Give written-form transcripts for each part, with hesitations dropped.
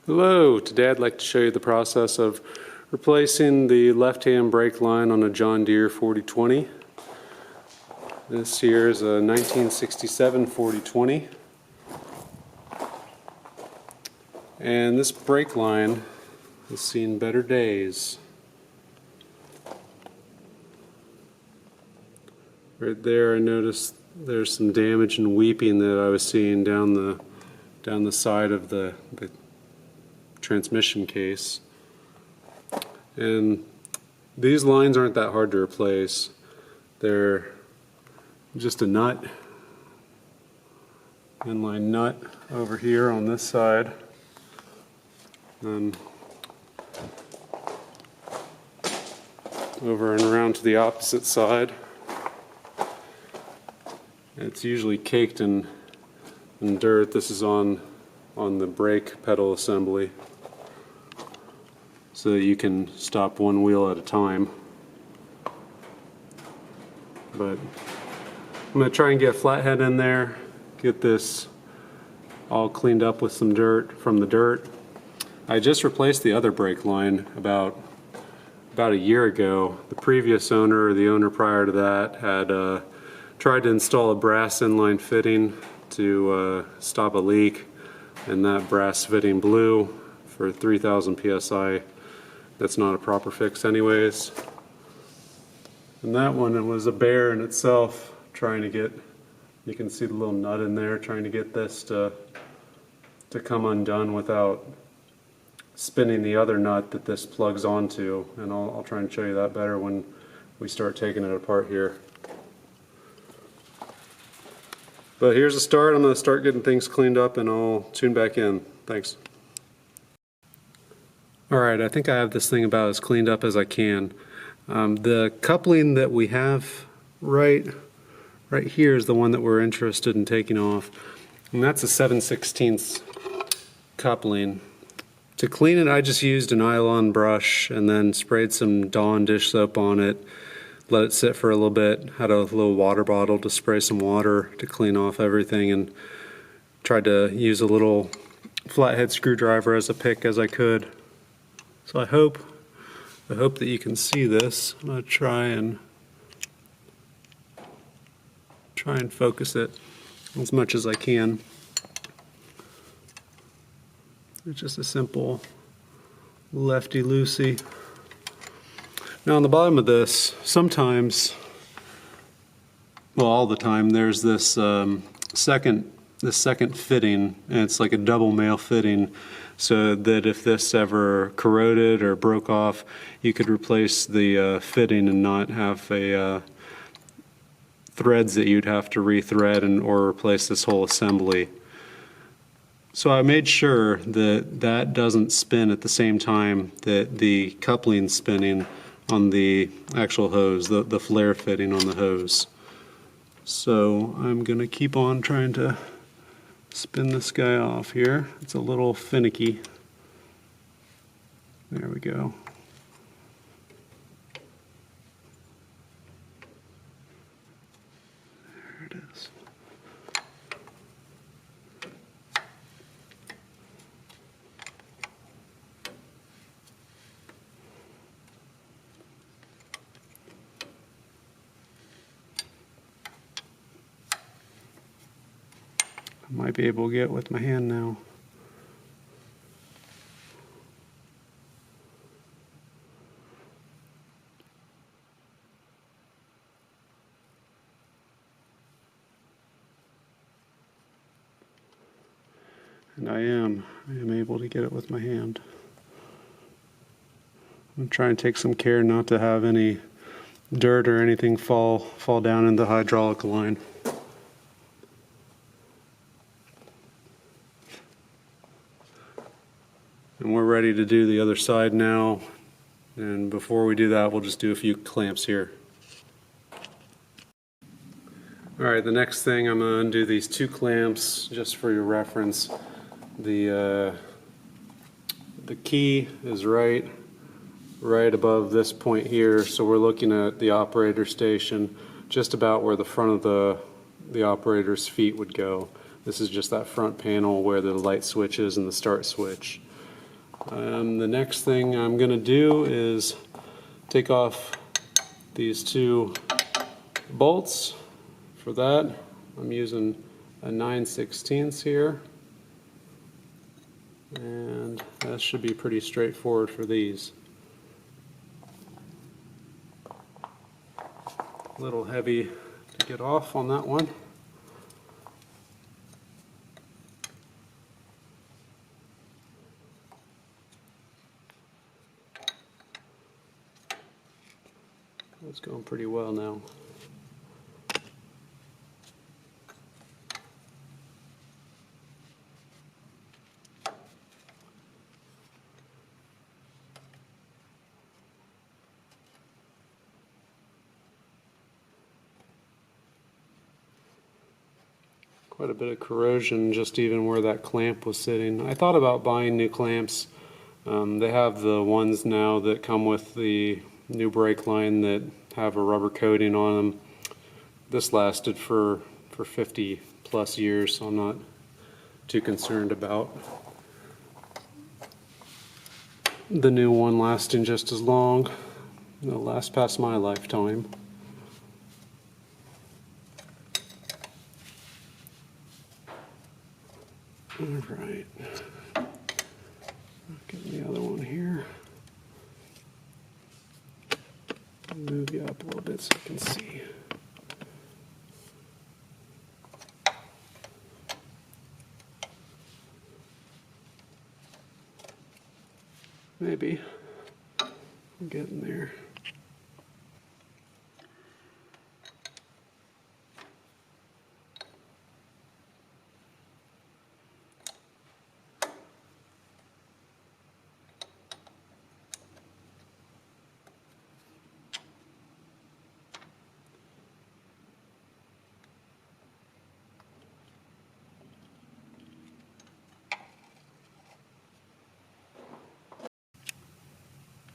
Hello, today I'd like to show you the process of replacing the left-hand brake line on a John Deere 4020. This here is a 1967 4020. And this brake line has seen better days. Right there I noticed there's some damage and weeping that I was seeing down the side of the transmission case. And these lines aren't that hard to replace. They're just a nut, inline nut over here on this side, and over and around to the opposite side. It's usually caked in dirt. This is on the brake pedal assembly, so that you can stop one wheel at a time. But I'm going to try and get a flathead in there, get this all cleaned up with some dirt from the dirt. I just replaced the other brake line about a year ago. The previous owner, or the owner prior to that, had tried to install a brass inline fitting to stop a leak, and that brass fitting blew for 3,000 psi. That's not a proper fix anyways. And that one, it was a bear in itself, trying to get, you can see the little nut in there, trying to get this to come undone without spinning the other nut that this plugs onto. And I'll try and show you that better when we start taking it apart here. But here's a start. I'm going to start getting things cleaned up and I'll tune back in. Thanks. Alright, I think I have this thing about as cleaned up as I can. The coupling that we have right here is the one that we're interested in taking off. And that's a 7/16 coupling. To clean it, I just used a nylon brush and then sprayed some Dawn dish soap on it. Let it sit for a little bit. Had a little water bottle to spray some water to clean off everything, and tried to use a little flathead screwdriver as a pick as I could. So I hope that you can see this. I'm going to try and focus it as much as I can. It's just a simple lefty-loosey. Now on the bottom of this, sometimes, well, all the time, there's this second fitting, and it's like a double male fitting, so that if this ever corroded or broke off, you could replace the fitting and not have a threads that you'd have to rethread or replace this whole assembly. So I made sure that that doesn't spin at the same time that the coupling's spinning on the actual hose, the flare fitting on the hose. So I'm going to keep on trying to spin this guy off here. It's a little finicky. There we go. There it is. I might be able to get it with my hand now. And I am able to get it with my hand. I'm going to try and take some care not to have any dirt or anything fall down in the hydraulic line. And we're ready to do the other side now, and before we do that, we'll just do a few clamps here. Alright, the next thing, I'm going to undo these two clamps just for your reference. The key is right above this point here, so we're looking at the operator station just about where the front of the operator's feet would go. This is just that front panel where the light switch is and the start switch. The next thing I'm going to do is take off these two bolts. For that, I'm using a 9/16 here, and that should be pretty straightforward for these. A little heavy to get off on that one. It's going pretty well now. Quite a bit of corrosion just even where that clamp was sitting. I thought about buying new clamps. They have the ones now that come with the new brake line that have a rubber coating on them. This lasted for 50 plus years, so I'm not too concerned about the new one lasting just as long. It'll last past my lifetime. All right, get the other one here. Move you up a little bit so you can see. Maybe. I'm getting there.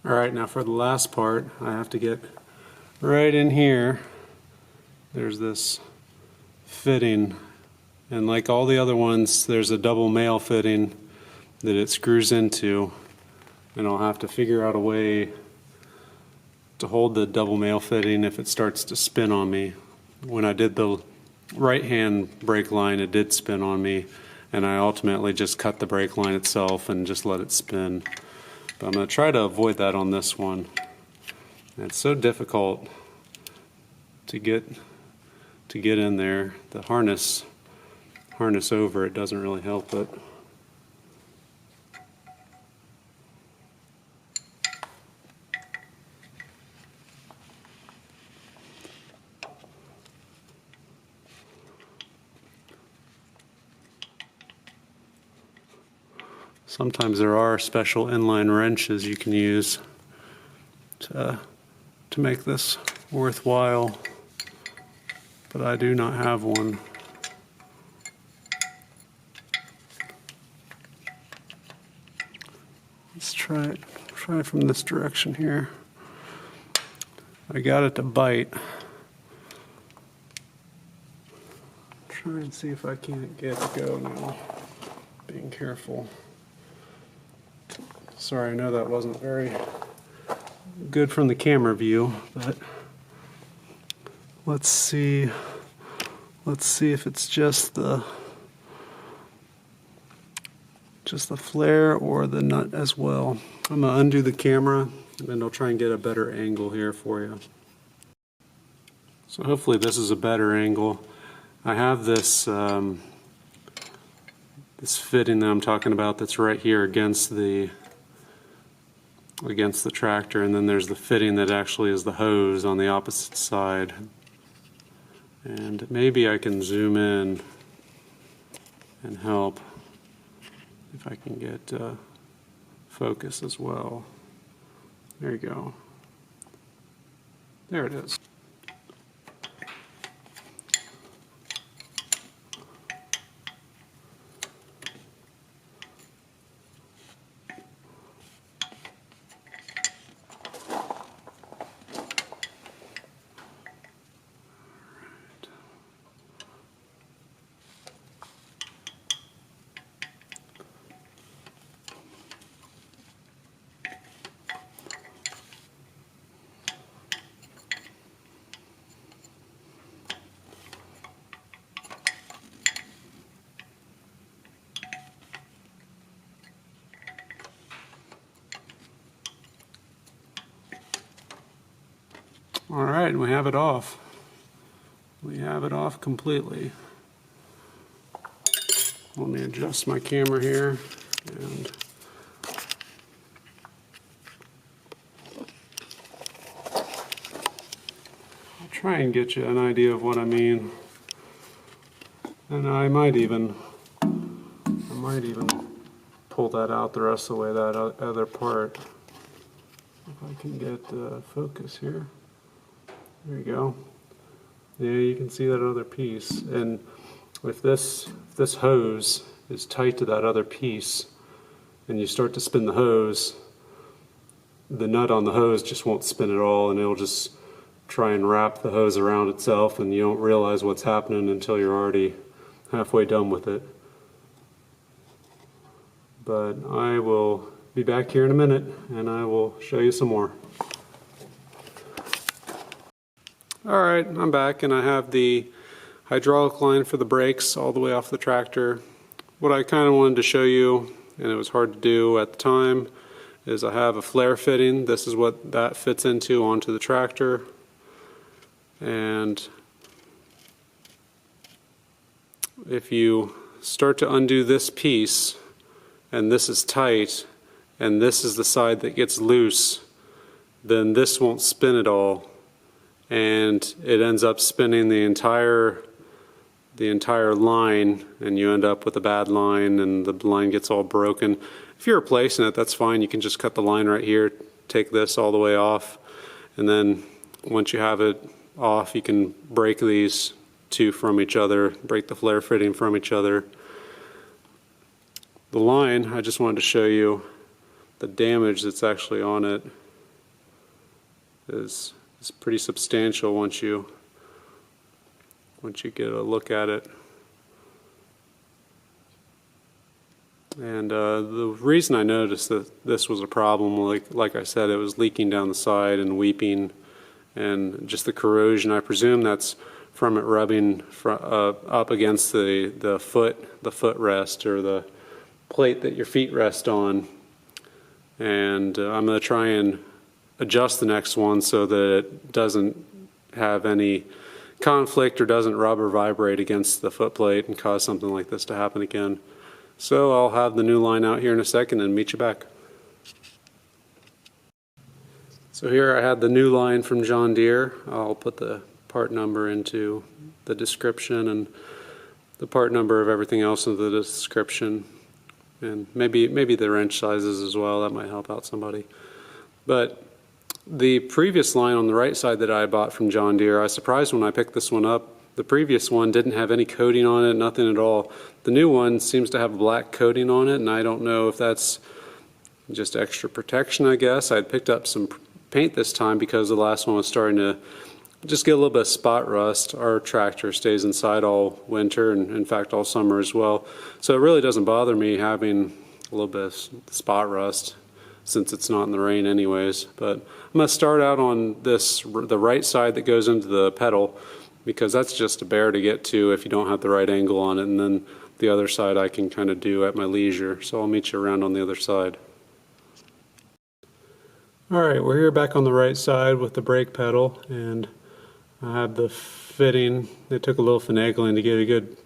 Alright, now for the last part, I have to get right in here. There's this fitting, and like all the other ones, there's a double male fitting that it screws into, and I'll have to figure out a way to hold the double male fitting if it starts to spin on me. When I did the right hand brake line, it did spin on me, and I ultimately just cut the brake line itself and just let it spin. But I'm going to try to avoid that on this one. It's so difficult to get in there. The harness over it doesn't really help it. Sometimes there are special inline wrenches you can use to make this worthwhile, but I do not have one. Let's try it from this direction here. I got it to bite. Try and see if I can't get it to go now. Being careful. Sorry, I know that wasn't very good from the camera view, but let's see if it's just the flare or the nut as well. I'm gonna undo the camera and then I'll try and get a better angle here for you. So hopefully this is a better angle. I have this this fitting that I'm talking about that's right here against the tractor, and then there's the fitting that actually is the hose on the opposite side. And maybe I can zoom in and help if I can get focus as well. There you go. There it is. All right, and we have it off. We have it off completely. Let me adjust my camera here, and I'll try and get you an idea of what I mean. And I might even pull that out the rest of the way, that other part. If I can get focus here. There you go. Yeah, you can see that other piece. And if this hose is tight to that other piece, and you start to spin the hose, the nut on the hose just won't spin at all, and it'll just try and wrap the hose around itself, and you don't realize what's happening until you're already halfway done with it. But I will be back here in a minute, and I will show you some more. Alright, I'm back, and I have the hydraulic line for the brakes all the way off the tractor. What I kind of wanted to show you, and it was hard to do at the time, is I have a flare fitting. This is what that fits into onto the tractor. And if you start to undo this piece, and this is tight, and this is the side that gets loose, then this won't spin at all, and it ends up spinning the entire line, and you end up with a bad line, and the line gets all broken. If you're replacing it, that's fine. You can just cut the line right here, take this all the way off, and then once you have it off, you can break these two from each other, break the flare fitting from each other. The line, I just wanted to show you the damage that's actually on it is pretty substantial once you get a look at it. And the reason I noticed that this was a problem, like I said, it was leaking down the side and weeping, and just the corrosion. I presume that's from it rubbing up against the footrest, or the plate that your feet rest on. And I'm going to try and adjust the next one so that it doesn't have any conflict or doesn't rub or vibrate against the foot plate and cause something like this to happen again. So I'll have the new line out here in a second and meet you back. So here I had the new line from John Deere. I'll put the part number into the description, and the part number of everything else into the description. And maybe the wrench sizes as well, that might help out somebody. But the previous line on the right side that I bought from John Deere, I was surprised when I picked this one up. The previous one didn't have any coating on it, nothing at all. The new one seems to have a black coating on it, and I don't know if that's just extra protection, I guess. I'd picked up some paint this time because the last one was starting to just get a little bit of spot rust. Our tractor stays inside all winter, and in fact all summer as well. So it really doesn't bother me having a little bit of spot rust, since it's not in the rain anyways. But I'm going to start out on the right side that goes into the pedal, because that's just a bear to get to if you don't have the right angle on it, and then the other side I can kind of do at my leisure. So I'll meet you around on the other side. Alright, we're here back on the right side with the brake pedal, and I have the fitting. It took a little finagling to get a good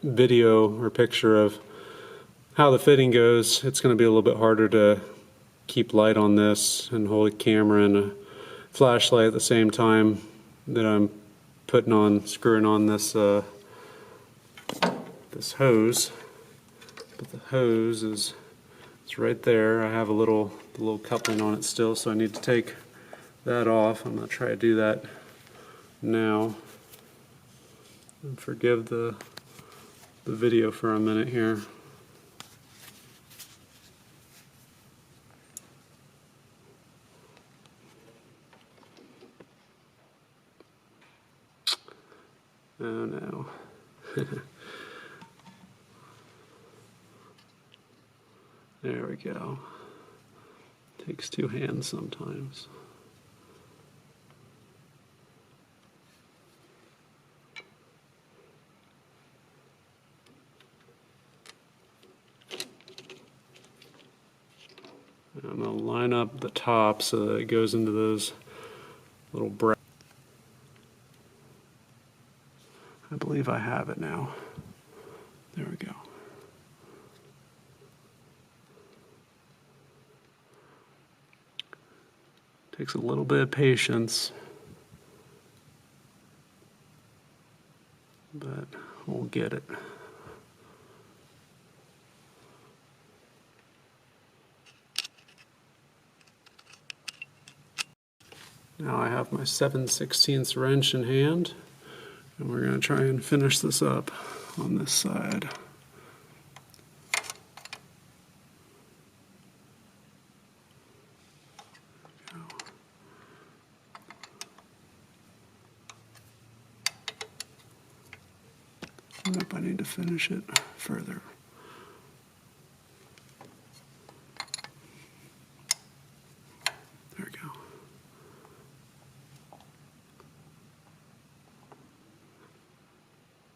video or picture of how the fitting goes. It's going to be a little bit harder to keep light on this and hold a camera and a flashlight at the same time that I'm screwing on this this hose. But the hose is right there. I have the little coupling on it still, so I need to take that off. I'm going to try to do that now. And forgive the video for a minute here. Oh no. There we go. Takes two hands sometimes. I'm going to line up the top so that it goes into those little brackets. believe I have it now. There we go. Takes a little bit of patience, but we'll get it. Now I have my 7/16 wrench in hand, and we're going to try and finish this up on this side. Nope, I need to finish it further. There we go.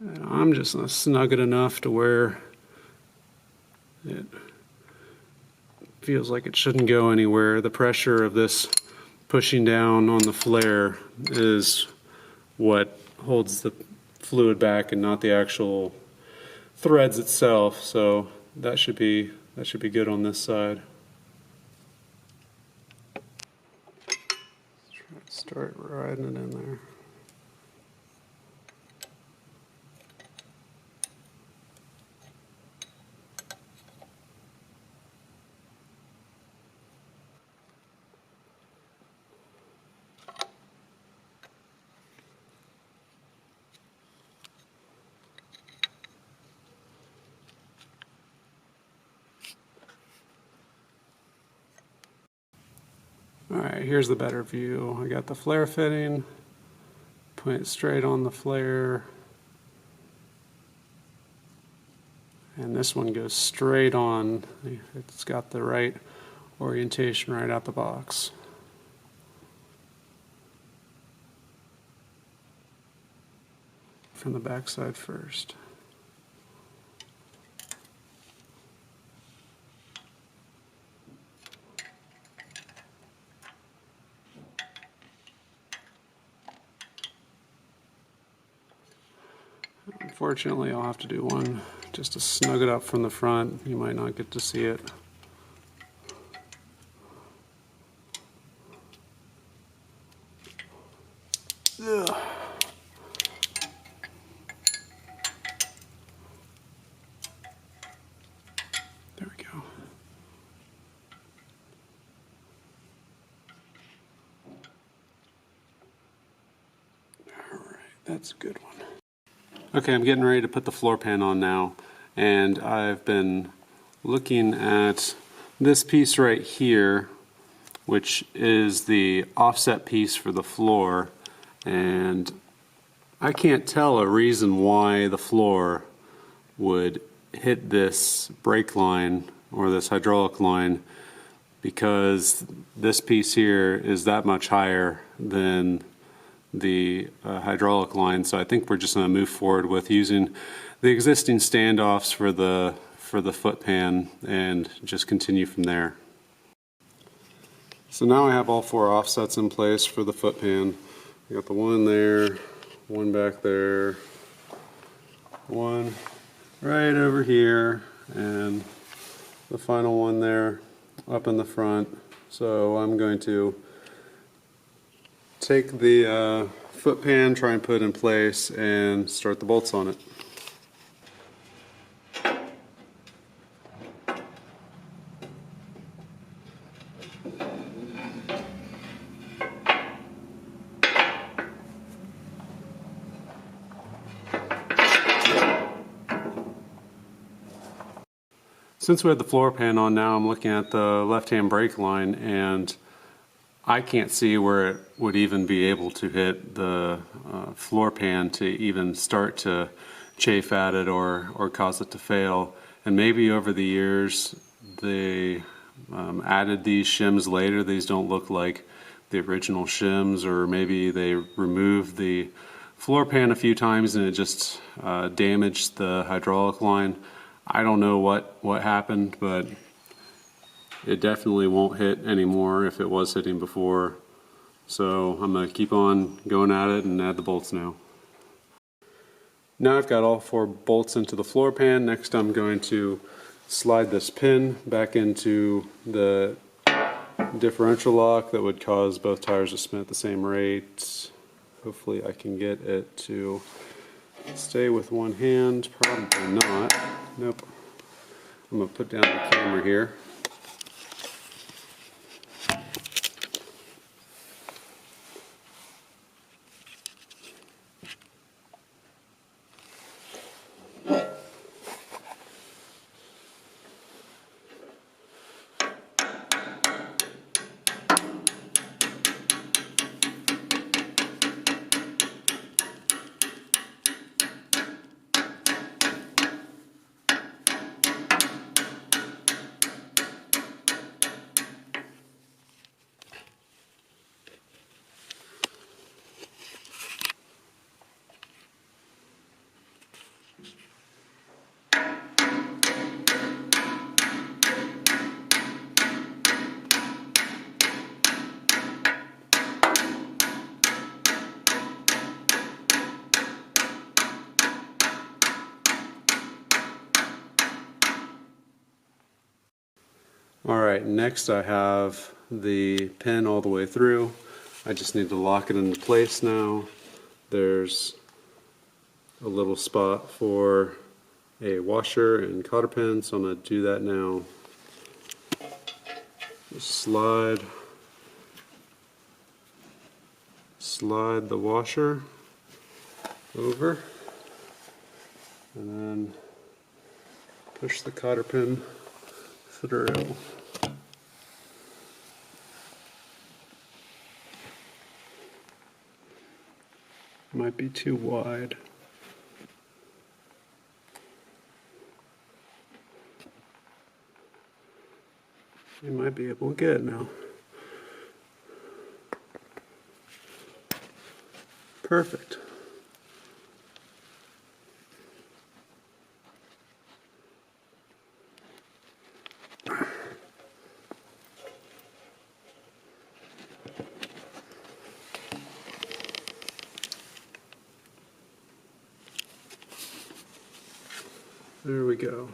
And I'm just going to snug it enough to where it feels like it shouldn't go anywhere. The pressure of this pushing down on the flare is what holds the fluid back and not the actual threads itself, so that should be good on this side. Let's try to start riding it in there. Alright, here's the better view. I got the flare fitting, point it straight on the flare, and this one goes straight on. It's got the right orientation right out the box. From the back side first. Unfortunately, I'll have to do one just to snug it up from the front. You might not get to see it. Ugh. There we go. All right, that's a good one. Okay, I'm getting ready to put the floor pan on now, and I've been looking at this piece right here, which is the offset piece for the floor, and I can't tell a reason why the floor would hit this brake line or this hydraulic line, because this piece here is that much higher than the hydraulic line. So I think we're just going to move forward with using the existing standoffs for the foot pan and just continue from there. So now I have all 4 offsets in place for the foot pan. I got the one there, one back there, one right over here, and the final one there up in the front. So I'm going to take the foot pan, try and put it in place, and start the bolts on it. Since we have the floor pan on now, I'm looking at the left-hand brake line, and I can't see where it would even be able to hit the floor pan to even start to chafe at it or cause it to fail. And maybe over the years they added these shims later. These don't look like the original shims, or maybe they removed the floor pan a few times and it just damaged the hydraulic line. I don't know what happened, but it definitely won't hit anymore if it was hitting before. So I'm going to keep on going at it and add the bolts now. Now I've got all 4 bolts into the floor pan. Next I'm going to slide this pin back into the differential lock that would cause both tires to spin at the same rate. Hopefully I can get it to stay with one hand. Probably not. Nope. I'm going to put down the camera here. Alright, next I have the pin all the way through. I just need to lock it into place now. There's a little spot for a washer and cotter pin, so I'm going to do that now. Just slide the washer over and then push the cotter pin through. Might be too wide. You might be able to get it now. Perfect. There we go.